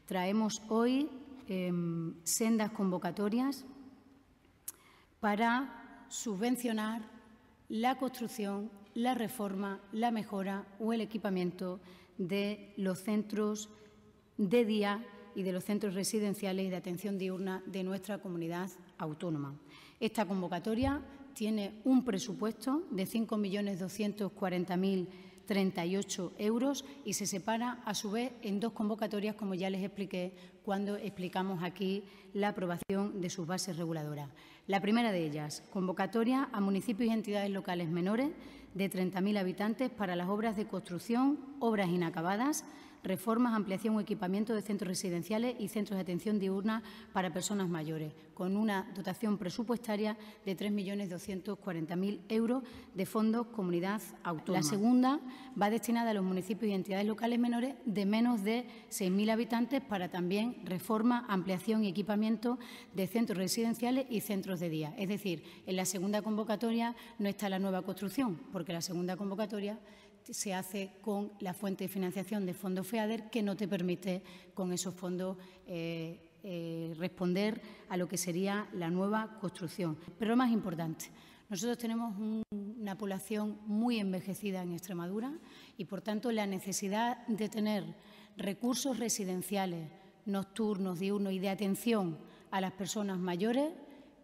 Traemos hoy sendas convocatorias para subvencionar la construcción, la reforma, la mejora o el equipamiento de los centros de día y de los centros residenciales y de atención diurna de nuestra comunidad autónoma. Esta convocatoria tiene un presupuesto de 5.240.038 euros y se separa, a su vez, en dos convocatorias, como ya les expliqué cuando explicamos aquí la aprobación de sus bases reguladoras. La primera de ellas, convocatoria a municipios y entidades locales menores de 30.000 habitantes para las obras de construcción, obras inacabadas, reformas, ampliación o equipamiento de centros residenciales y centros de atención diurna para personas mayores, con una dotación presupuestaria de 3.240.000 euros de fondos comunidad autónoma. La segunda va destinada a los municipios y entidades locales menores de menos de 6.000 habitantes para también reforma, ampliación y equipamiento de centros residenciales y centros de día. Es decir, en la segunda convocatoria no está la nueva construcción, porque la segunda convocatoria se hace con la fuente de financiación de fondos FEADER, que no te permite con esos fondos responder a lo que sería la nueva construcción. Pero lo más importante, nosotros tenemos una población muy envejecida en Extremadura y, por tanto, la necesidad de tener recursos residenciales, nocturnos, diurnos y de atención a las personas mayores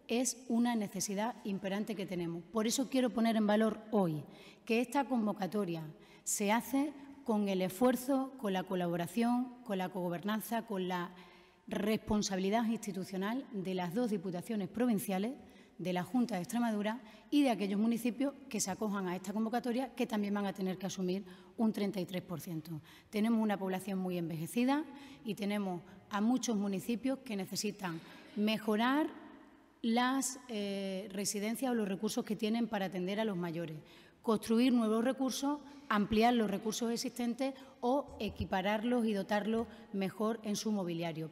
es una necesidad imperante que tenemos. Por eso quiero poner en valor hoy que esta convocatoria se hace con el esfuerzo, con la colaboración, con la cogobernanza, con la responsabilidad institucional de las dos diputaciones provinciales, de la Junta de Extremadura y de aquellos municipios que se acojan a esta convocatoria, que también van a tener que asumir un 33%. Tenemos una población muy envejecida y tenemos a muchos municipios que necesitan mejorar las residencias o los recursos que tienen para atender a los mayores, construir nuevos recursos, ampliar los recursos existentes o equipararlos y dotarlos mejor en su mobiliario.